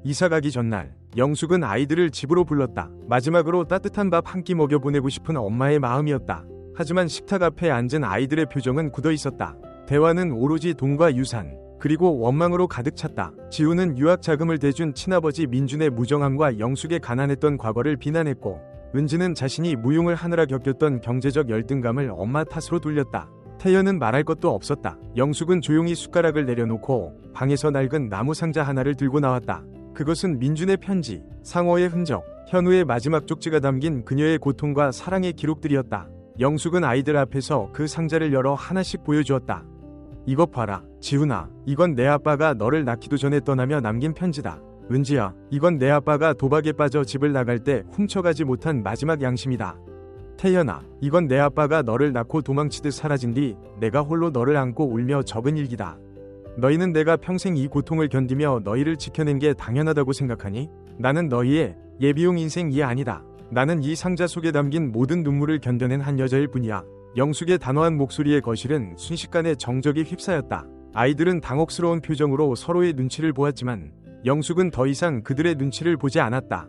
이사가기 전날, 영숙은 아이들을 집으로 불렀다. 마지막으로 따뜻한 밥 한 끼 먹여보내고 싶은 엄마의 마음이었다. 하지만 식탁 앞에 앉은 아이들의 표정은 굳어 있었다. 대화는 오로지 돈과 유산, 그리고 원망으로 가득 찼다. 지우는 유학 자금을 대준 친아버지 민준의 무정함과 영숙의 가난했던 과거를 비난했고, 은지는 자신이 무용을 하느라 겪었던 경제적 열등감을 엄마 탓으로 돌렸다. 태연은 말할 것도 없었다. 영숙은 조용히 숟가락을 내려놓고 방에서 낡은 나무 상자 하나를 들고 나왔다. 그것은 민준의 편지, 상어의 흔적, 현우의 마지막 쪽지가 담긴 그녀의 고통과 사랑의 기록들이었다. 영숙은 아이들 앞에서 그 상자를 열어 하나씩 보여주었다. 이것 봐라, 지훈아. 이건 내 아빠가 너를 낳기도 전에 떠나며 남긴 편지다. 은지야, 이건 내 아빠가 도박에 빠져 집을 나갈 때 훔쳐가지 못한 마지막 양심이다. 태연아, 이건 내 아빠가 너를 낳고 도망치듯 사라진 뒤 내가 홀로 너를 안고 울며 적은 일기다. 너희는 내가 평생 이 고통을 견디며 너희를 지켜낸 게 당연하다고 생각하니? 나는 너희의 예비용 인생이 아니다. 나는 이 상자 속에 담긴 모든 눈물을 견뎌낸 한 여자일 뿐이야. 영숙의 단호한 목소리의 거실은 순식간에 정적이 휩싸였다. 아이들은 당혹스러운 표정으로 서로의 눈치를 보았지만 영숙은 더 이상 그들의 눈치를 보지 않았다.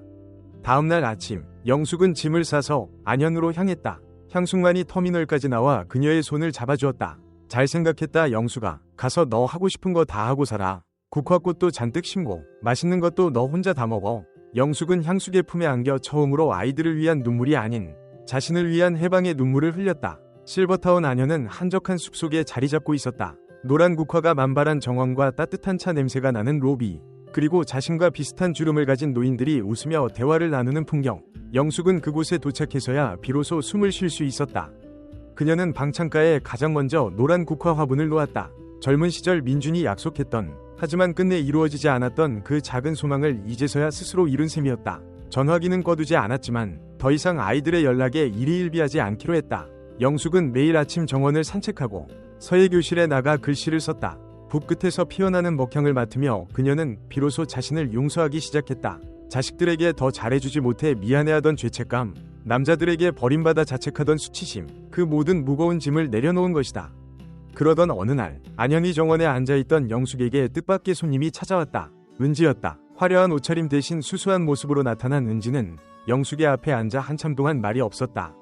다음날 아침, 영숙은 짐을 싸서 안현으로 향했다. 향숙만이 터미널까지 나와 그녀의 손을 잡아주었다. 잘 생각했다, 영숙아. 가서 너 하고 싶은 거 다 하고 살아. 국화꽃도 잔뜩 심고 맛있는 것도 너 혼자 다 먹어. 영숙은 향숙의 품에 안겨 처음으로 아이들을 위한 눈물이 아닌 자신을 위한 해방의 눈물을 흘렸다. 실버타운 안현은 한적한 숲속에 자리 잡고 있었다. 노란 국화가 만발한 정원과 따뜻한 차 냄새가 나는 로비, 그리고 자신과 비슷한 주름을 가진 노인들이 웃으며 대화를 나누는 풍경. 영숙은 그곳에 도착해서야 비로소 숨을 쉴 수 있었다. 그녀는 방창가에 가장 먼저 노란 국화 화분을 놓았다. 젊은 시절 민준이 약속했던, 하지만 끝내 이루어지지 않았던 그 작은 소망을 이제서야 스스로 이룬 셈이었다. 전화기는 꺼두지 않았지만 더 이상 아이들의 연락에 일희일비하지 않기로 했다. 영숙은 매일 아침 정원을 산책하고 서예 교실에 나가 글씨를 썼다. 붓끝에서 피어나는 먹향을 맡으며 그녀는 비로소 자신을 용서하기 시작했다. 자식들에게 더 잘해주지 못해 미안해하던 죄책감, 남자들에게 버림받아 자책하던 수치심, 그 모든 무거운 짐을 내려놓은 것이다. 그러던 어느 날 안현희 정원에 앉아있던 영숙에게 뜻밖의 손님이 찾아왔다. 은지였다. 화려한 옷차림 대신 수수한 모습으로 나타난 은지는 영숙의 앞에 앉아 한참 동안 말이 없었다.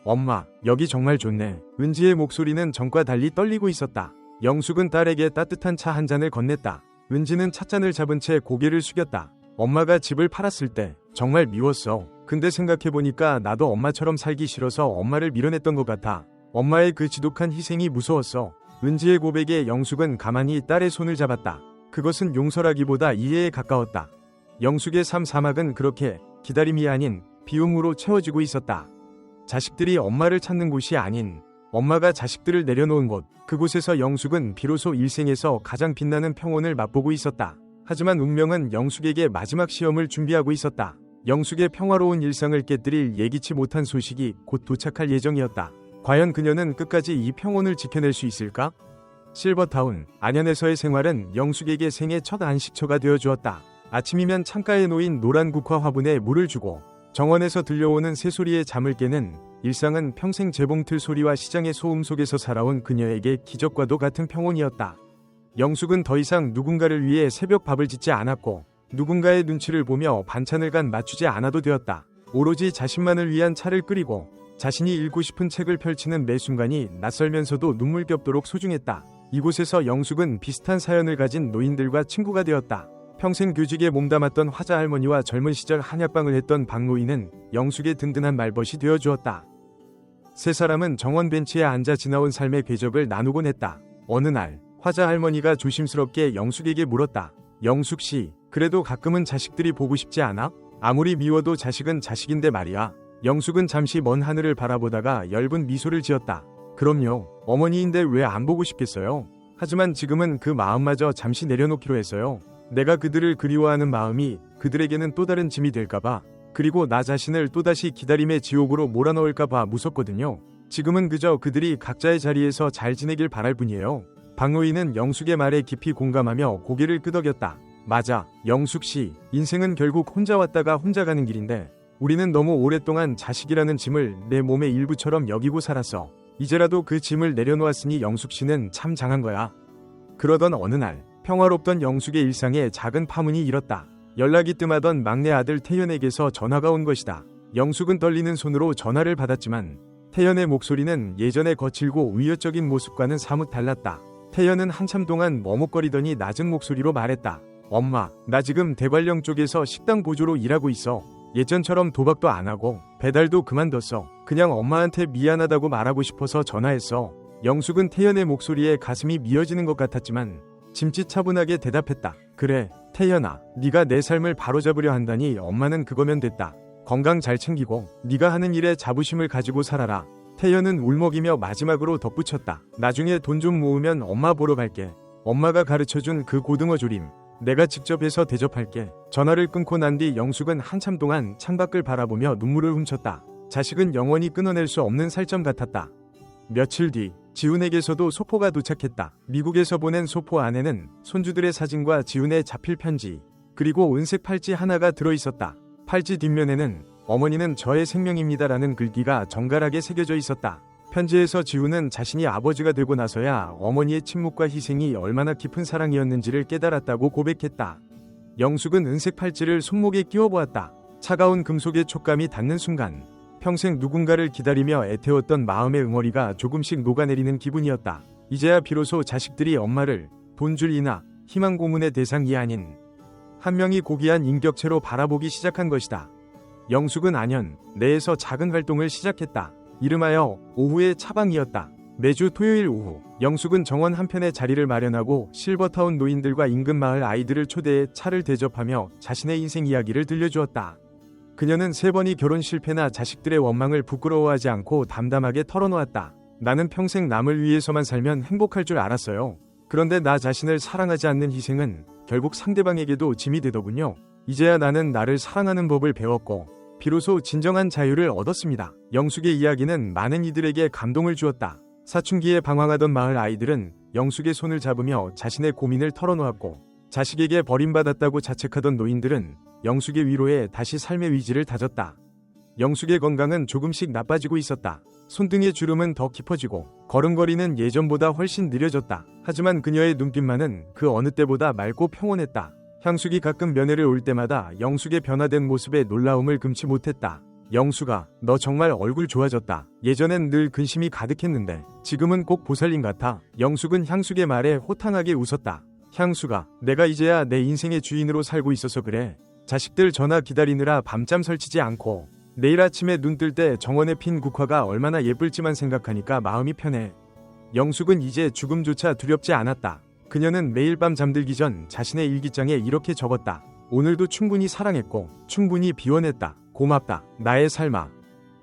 엄마, 여기 정말 좋네. 은지의 목소리는 전과 달리 떨리고 있었다. 영숙은 딸에게 따뜻한 차 한 잔을 건넸다. 은지는 찻잔을 잡은 채 고개를 숙였다. 엄마가 집을 팔았을 때 정말 미웠어. 근데 생각해보니까 나도 엄마처럼 살기 싫어서 엄마를 밀어냈던 것 같아. 엄마의 그 지독한 희생이 무서웠어. 은지의 고백에 영숙은 가만히 딸의 손을 잡았다. 그것은 용서라기보다 이해에 가까웠다. 영숙의 삶 사막은 그렇게 기다림이 아닌 비움으로 채워지고 있었다. 자식들이 엄마를 찾는 곳이 아닌 엄마가 자식들을 내려놓은 곳, 그곳에서 영숙은 비로소 일생에서 가장 빛나는 평온을 맛보고 있었다. 하지만 운명은 영숙에게 마지막 시험을 준비하고 있었다. 영숙의 평화로운 일상을 깨뜨릴 예기치 못한 소식이 곧 도착할 예정이었다. 과연 그녀는 끝까지 이 평온을 지켜낼 수 있을까? 실버타운, 안현에서의 생활은 영숙에게 생애 첫 안식처가 되어주었다. 아침이면 창가에 놓인 노란 국화 화분에 물을 주고 정원에서 들려오는 새소리에 잠을 깨는 일상은 평생 재봉틀 소리와 시장의 소음 속에서 살아온 그녀에게 기적과도 같은 평온이었다. 영숙은 더 이상 누군가를 위해 새벽 밥을 짓지 않았고 누군가의 눈치를 보며 반찬을 간 맞추지 않아도 되었다. 오로지 자신만을 위한 차를 끓이고 자신이 읽고 싶은 책을 펼치는 매 순간이 낯설면서도 눈물겹도록 소중했다. 이곳에서 영숙은 비슷한 사연을 가진 노인들과 친구가 되었다. 평생 교직에 몸담았던 화자 할머니와 젊은 시절 한약방을 했던 박노인은 영숙의 든든한 말벗이 되어주었다. 세 사람은 정원 벤치에 앉아 지나온 삶의 궤적을 나누곤 했다. 어느 날 화자 할머니가 조심스럽게 영숙에게 물었다. 영숙 씨, 그래도 가끔은 자식들이 보고 싶지 않아? 아무리 미워도 자식은 자식인데 말이야. 영숙은 잠시 먼 하늘을 바라보다가 엷은 미소를 지었다. 그럼요. 어머니인데 왜 안 보고 싶겠어요? 하지만 지금은 그 마음마저 잠시 내려놓기로 했어요. 내가 그들을 그리워하는 마음이 그들에게는 또 다른 짐이 될까봐, 그리고 나 자신을 또다시 기다림의 지옥으로 몰아넣을까봐 무섭거든요. 지금은 그저 그들이 각자의 자리에서 잘 지내길 바랄 뿐이에요. 박노인은 영숙의 말에 깊이 공감하며 고개를 끄덕였다. 맞아, 영숙 씨. 인생은 결국 혼자 왔다가 혼자 가는 길인데 우리는 너무 오랫동안 자식이라는 짐을 내 몸의 일부처럼 여기고 살았어. 이제라도 그 짐을 내려놓았으니 영숙 씨는 참 장한 거야. 그러던 어느 날 평화롭던 영숙의 일상에 작은 파문이 일었다. 연락이 뜸하던 막내 아들 태연에게서 전화가 온 것이다. 영숙은 떨리는 손으로 전화를 받았지만 태연의 목소리는 예전의 거칠고 위협적인 모습과는 사뭇 달랐다. 태연은 한참 동안 머뭇거리더니 낮은 목소리로 말했다. 엄마, 나 지금 대관령 쪽에서 식당 보조로 일하고 있어. 예전처럼 도박도 안 하고 배달도 그만뒀어. 그냥 엄마한테 미안하다고 말하고 싶어서 전화했어. 영숙은 태연의 목소리에 가슴이 미어지는 것 같았지만 짐짓 차분하게 대답했다. 그래, 태연아, 네가 내 삶을 바로잡으려 한다니 엄마는 그거면 됐다. 건강 잘 챙기고 네가 하는 일에 자부심을 가지고 살아라. 태연은 울먹이며 마지막으로 덧붙였다. 나중에 돈 좀 모으면 엄마 보러 갈게. 엄마가 가르쳐준 그 고등어 조림 내가 직접 해서 대접할게. 전화를 끊고 난 뒤 영숙은 한참 동안 창밖을 바라보며 눈물을 훔쳤다. 자식은 영원히 끊어낼 수 없는 살점 같았다. 며칠 뒤 지훈에게서도 소포가 도착했다. 미국에서 보낸 소포 안에는 손주들의 사진과 지훈의 자필 편지, 그리고 은색 팔찌 하나가 들어있었다. 팔찌 뒷면에는 어머니는 저의 생명입니다라는 글귀가 정갈하게 새겨져 있었다. 편지에서 지훈은 자신이 아버지가 되고 나서야 어머니의 침묵과 희생이 얼마나 깊은 사랑이었는지를 깨달았다고 고백했다. 영숙은 은색 팔찌를 손목에 끼워보았다. 차가운 금속의 촉감이 닿는 순간 평생 누군가를 기다리며 애태웠던 마음의 응어리가 조금씩 녹아내리는 기분이었다. 이제야 비로소 자식들이 엄마를 돈줄이나 희망 고문의 대상이 아닌 한 명이 고귀한 인격체로 바라보기 시작한 것이다. 영숙은 안현 내에서 작은 활동을 시작했다. 이름하여 오후의 차방이었다. 매주 토요일 오후 영숙은 정원 한편에 자리를 마련하고 실버타운 노인들과 인근 마을 아이들을 초대해 차를 대접하며 자신의 인생 이야기를 들려주었다. 그녀는 3번이 결혼 실패나 자식들의 원망을 부끄러워하지 않고 담담하게 털어놓았다. 나는 평생 남을 위해서만 살면 행복할 줄 알았어요. 그런데 나 자신을 사랑하지 않는 희생은 결국 상대방에게도 짐이 되더군요. 이제야 나는 나를 사랑하는 법을 배웠고 비로소 진정한 자유를 얻었습니다. 영숙의 이야기는 많은 이들에게 감동을 주었다. 사춘기에 방황하던 마을 아이들은 영숙의 손을 잡으며 자신의 고민을 털어놓았고, 자식에게 버림받았다고 자책하던 노인들은 영숙의 위로에 다시 삶의 의지를 다졌다. 영숙의 건강은 조금씩 나빠지고 있었다. 손등의 주름은 더 깊어지고 걸음걸이는 예전보다 훨씬 느려졌다. 하지만 그녀의 눈빛만은 그 어느 때보다 맑고 평온했다. 향숙이 가끔 면회를 올 때마다 영숙의 변화된 모습에 놀라움을 금치 못했다. 영숙아, 너 정말 얼굴 좋아졌다. 예전엔 늘 근심이 가득했는데 지금은 꼭 보살님 같아. 영숙은 향숙의 말에 호탕하게 웃었다. 향숙아, 내가 이제야 내 인생의 주인으로 살고 있어서 그래. 자식들 전화 기다리느라 밤잠 설치지 않고 내일 아침에 눈 뜰 때 정원에 핀 국화가 얼마나 예쁠지만 생각하니까 마음이 편해. 영숙은 이제 죽음조차 두렵지 않았다. 그녀는 매일 밤 잠들기 전 자신의 일기장에 이렇게 적었다. 오늘도 충분히 사랑했고 충분히 비워냈다. 고맙다, 나의 삶아.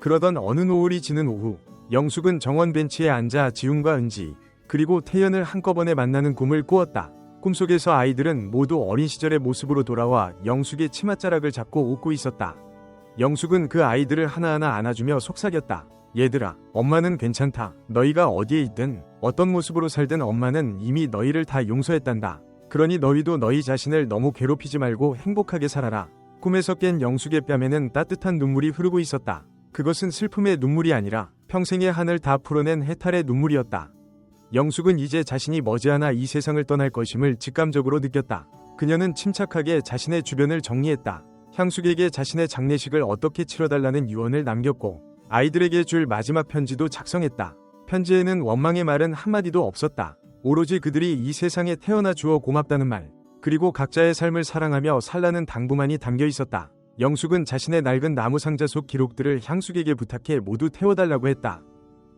그러던 어느 노을이 지는 오후, 영숙은 정원 벤치에 앉아 지훈과 은지, 그리고 태연을 한꺼번에 만나는 꿈을 꾸었다. 꿈속에서 아이들은 모두 어린 시절의 모습으로 돌아와 영숙의 치맛자락을 잡고 웃고 있었다. 영숙은 그 아이들을 하나하나 안아주며 속삭였다. 얘들아, 엄마는 괜찮다. 너희가 어디에 있든 어떤 모습으로 살든 엄마는 이미 너희를 다 용서했단다. 그러니 너희도 너희 자신을 너무 괴롭히지 말고 행복하게 살아라. 꿈에서 깬 영숙의 뺨에는 따뜻한 눈물이 흐르고 있었다. 그것은 슬픔의 눈물이 아니라 평생의 한을 다 풀어낸 해탈의 눈물이었다. 영숙은 이제 자신이 머지않아 이 세상을 떠날 것임을 직감적으로 느꼈다. 그녀는 침착하게 자신의 주변을 정리했다. 향숙에게 자신의 장례식을 어떻게 치러달라는 유언을 남겼고 아이들에게 줄 마지막 편지도 작성했다. 편지에는 원망의 말은 한마디도 없었다. 오로지 그들이 이 세상에 태어나 주어 고맙다는 말, 그리고 각자의 삶을 사랑하며 살라는 당부만이 담겨 있었다. 영숙은 자신의 낡은 나무 상자 속 기록들을 향숙에게 부탁해 모두 태워달라고 했다.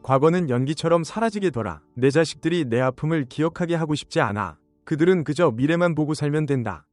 과거는 연기처럼 사라지게 둬라. 내 자식들이 내 아픔을 기억하게 하고 싶지 않아. 그들은 그저 미래만 보고 살면 된다.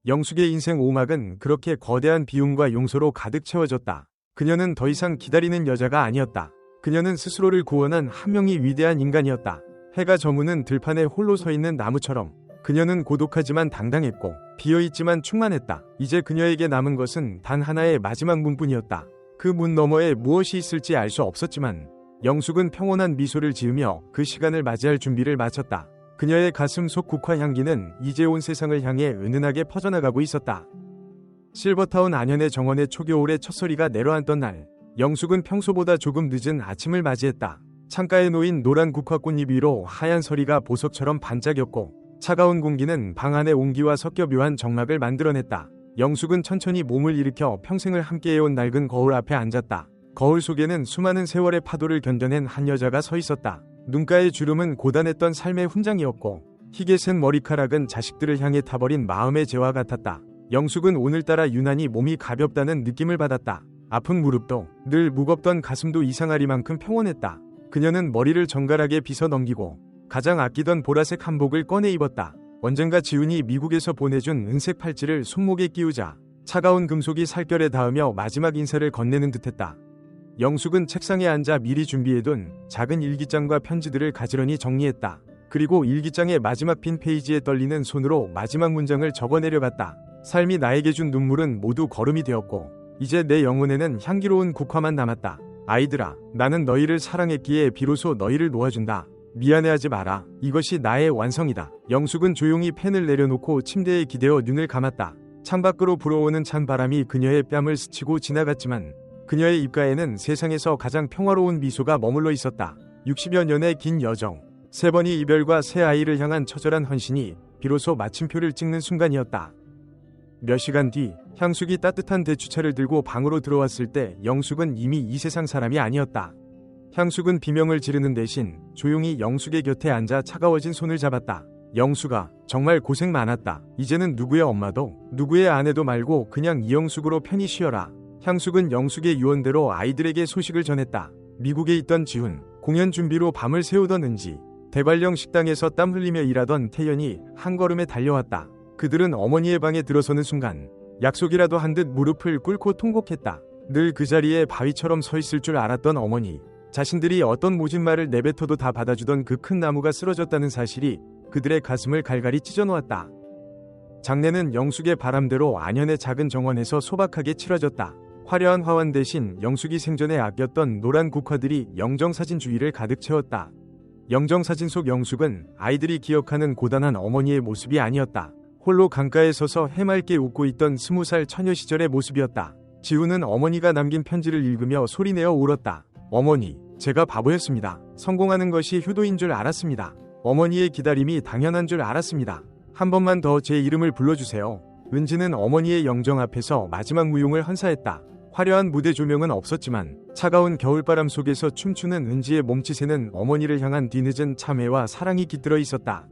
영숙의 인생 오막은 그렇게 거대한 비움과 용서로 가득 채워졌다. 그녀는 더 이상 기다리는 여자가 아니었다. 그녀는 스스로를 구원한 한 명의 위대한 인간이었다. 해가 저무는 들판에 홀로 서 있는 나무처럼 그녀는 고독하지만 당당했고 비어있지만 충만했다. 이제 그녀에게 남은 것은 단 하나의 마지막 문뿐이었다. 그 문 너머에 무엇이 있을지 알 수 없었지만 영숙은 평온한 미소를 지으며 그 시간을 맞이할 준비를 마쳤다. 그녀의 가슴 속 국화 향기는 이제 온 세상을 향해 은은하게 퍼져나가고 있었다. 실버타운 안현의 정원의 초겨울의 첫소리가 내려앉던 날, 영숙은 평소보다 조금 늦은 아침을 맞이했다. 창가에 놓인 노란 국화 꽃잎 위로 하얀 서리가 보석처럼 반짝였고 차가운 공기는 방 안의 온기와 섞여 묘한 정막을 만들어냈다. 영숙은 천천히 몸을 일으켜 평생을 함께해온 낡은 거울 앞에 앉았다. 거울 속에는 수많은 세월의 파도를 견뎌낸 한 여자가 서 있었다. 눈가의 주름은 고단했던 삶의 훈장이었고 희게 센 머리카락은 자식들을 향해 타버린 마음의 재와 같았다. 영숙은 오늘따라 유난히 몸이 가볍다는 느낌을 받았다. 아픈 무릎도 늘 무겁던 가슴도 이상하리만큼 평온했다. 그녀는 머리를 정갈하게 빗어 넘기고 가장 아끼던 보라색 한복을 꺼내 입었다. 언젠가 지훈이 미국에서 보내준 은색 팔찌를 손목에 끼우자 차가운 금속이 살결에 닿으며 마지막 인사를 건네는 듯했다. 영숙은 책상에 앉아 미리 준비해둔 작은 일기장과 편지들을 가지런히 정리했다. 그리고 일기장의 마지막 빈 페이지에 떨리는 손으로 마지막 문장을 적어내려갔다. 삶이 나에게 준 눈물은 모두 거름이 되었고 이제 내 영혼에는 향기로운 국화만 남았다. 아이들아, 나는 너희를 사랑했기에 비로소 너희를 놓아준다. 미안해하지 마라. 이것이 나의 완성이다. 영숙은 조용히 펜을 내려놓고 침대에 기대어 눈을 감았다. 창밖으로 불어오는 찬 바람이 그녀의 뺨을 스치고 지나갔지만 그녀의 입가에는 세상에서 가장 평화로운 미소가 머물러 있었다. 60여 년의 긴 여정, 3번의 이별과 새 아이를 향한 처절한 헌신이 비로소 마침표를 찍는 순간이었다. 몇 시간 뒤, 향숙이 따뜻한 대추차를 들고 방으로 들어왔을 때 영숙은 이미 이 세상 사람이 아니었다. 향숙은 비명을 지르는 대신 조용히 영숙의 곁에 앉아 차가워진 손을 잡았다. 영숙아, 정말 고생 많았다. 이제는 누구의 엄마도 누구의 아내도 말고 그냥 이영숙으로 편히 쉬어라. 향숙은 영숙의 유언대로 아이들에게 소식을 전했다. 미국에 있던 지훈, 공연 준비로 밤을 새우던 은지, 대관령 식당에서 땀 흘리며 일하던 태연이 한 걸음에 달려왔다. 그들은 어머니의 방에 들어서는 순간 약속이라도 한 듯 무릎을 꿇고 통곡했다. 늘 그 자리에 바위처럼 서 있을 줄 알았던 어머니, 자신들이 어떤 모진 말을 내뱉어도 다 받아주던 그 큰 나무가 쓰러졌다는 사실이 그들의 가슴을 갈갈이 찢어놓았다. 장례는 영숙의 바람대로 안현의 작은 정원에서 소박하게 치러졌다. 화려한 화환 대신 영숙이 생전에 아꼈던 노란 국화들이 영정사진 주위를 가득 채웠다. 영정사진 속 영숙은 아이들이 기억하는 고단한 어머니의 모습이 아니었다. 홀로 강가에 서서 해맑게 웃고 있던 20살 처녀 시절의 모습이었다. 지우는 어머니가 남긴 편지를 읽으며 소리내어 울었다. 어머니, 제가 바보였습니다. 성공하는 것이 효도인 줄 알았습니다. 어머니의 기다림이 당연한 줄 알았습니다. 한 번만 더 제 이름을 불러주세요. 은지는 어머니의 영정 앞에서 마지막 무용을 헌사했다. 화려한 무대 조명은 없었지만 차가운 겨울바람 속에서 춤추는 은지의 몸짓에는 어머니를 향한 뒤늦은 참회와 사랑이 깃들어 있었다.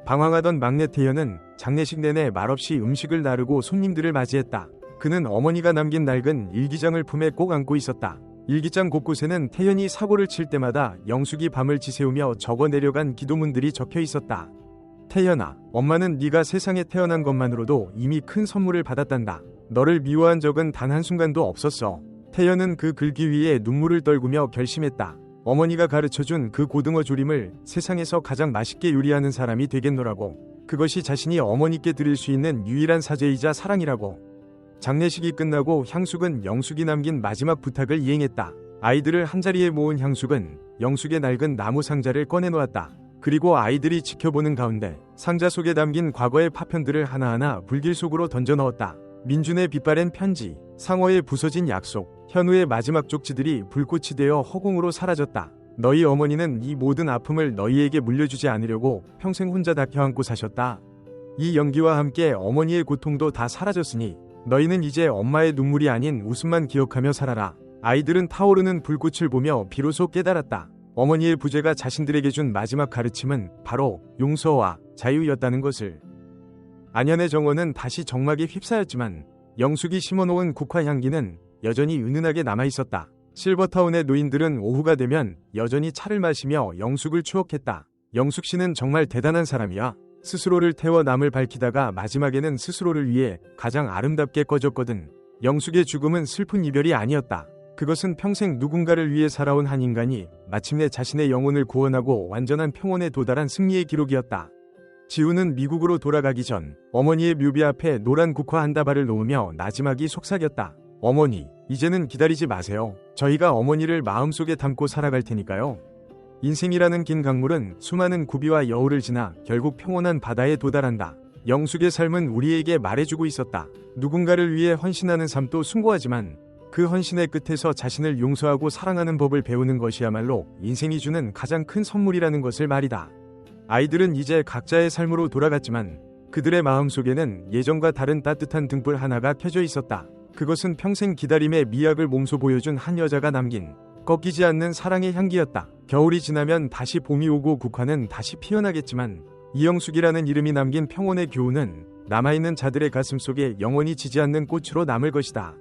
방황하던 막내 태연은 장례식 내내 말없이 음식을 나르고 손님들을 맞이했다. 그는 어머니가 남긴 낡은 일기장을 품에 꼭 안고 있었다. 일기장 곳곳에는 태연이 사고를 칠 때마다 영숙이 밤을 지새우며 적어 내려간 기도문들이 적혀 있었다. 태연아, 엄마는 네가 세상에 태어난 것만으로도 이미 큰 선물을 받았단다. 너를 미워한 적은 단 한순간도 없었어. 태연은 그 글귀 위에 눈물을 떨구며 결심했다. 어머니가 가르쳐준 그 고등어 조림을 세상에서 가장 맛있게 요리하는 사람이 되겠노라고. 그것이 자신이 어머니께 드릴 수 있는 유일한 사죄이자 사랑이라고. 장례식이 끝나고 향숙은 영숙이 남긴 마지막 부탁을 이행했다. 아이들을 한자리에 모은 향숙은 영숙의 낡은 나무 상자를 꺼내놓았다. 그리고 아이들이 지켜보는 가운데 상자 속에 담긴 과거의 파편들을 하나하나 불길 속으로 던져넣었다. 민준의 빛바랜 편지, 상어의 부서진 약속, 현우의 마지막 쪽지들이 불꽃이 되어 허공으로 사라졌다. 너희 어머니는 이 모든 아픔을 너희에게 물려주지 않으려고 평생 혼자 다 껴안고 사셨다. 이 연기와 함께 어머니의 고통도 다 사라졌으니 너희는 이제 엄마의 눈물이 아닌 웃음만 기억하며 살아라. 아이들은 타오르는 불꽃을 보며 비로소 깨달았다. 어머니의 부재가 자신들에게 준 마지막 가르침은 바로 용서와 자유였다는 것을. 안현의 정원은 다시 정막에 휩싸였지만 영숙이 심어놓은 국화 향기는 여전히 은은하게 남아있었다. 실버타운의 노인들은 오후가 되면 여전히 차를 마시며 영숙을 추억했다. 영숙 씨는 정말 대단한 사람이야. 스스로를 태워 남을 밝히다가 마지막에는 스스로를 위해 가장 아름답게 꺼졌거든. 영숙의 죽음은 슬픈 이별이 아니었다. 그것은 평생 누군가를 위해 살아온 한 인간이 마침내 자신의 영혼을 구원하고 완전한 평온에 도달한 승리의 기록이었다. 지우는 미국으로 돌아가기 전 어머니의 묘비 앞에 노란 국화 한 다발을 놓으며 나지막이 속삭였다. 어머니, 이제는 기다리지 마세요. 저희가 어머니를 마음속에 담고 살아갈 테니까요. 인생이라는 긴 강물은 수많은 구비와 여울을 지나 결국 평온한 바다에 도달한다. 영숙의 삶은 우리에게 말해주고 있었다. 누군가를 위해 헌신하는 삶도 숭고하지만 그 헌신의 끝에서 자신을 용서하고 사랑하는 법을 배우는 것이야말로 인생이 주는 가장 큰 선물이라는 것을 말이다. 아이들은 이제 각자의 삶으로 돌아갔지만 그들의 마음속에는 예전과 다른 따뜻한 등불 하나가 켜져 있었다. 그것은 평생 기다림의 미학을 몸소 보여준 한 여자가 남긴 꺾이지 않는 사랑의 향기였다. 겨울이 지나면 다시 봄이 오고 국화는 다시 피어나겠지만 이영숙이라는 이름이 남긴 평온의 교훈은 남아있는 자들의 가슴 속에 영원히 지지 않는 꽃으로 남을 것이다.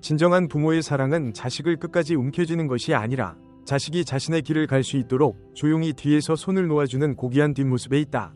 진정한 부모의 사랑은 자식을 끝까지 움켜쥐는 것이 아니라 자식이 자신의 길을 갈 수 있도록 조용히 뒤에서 손을 놓아주는 고귀한 뒷모습에 있다.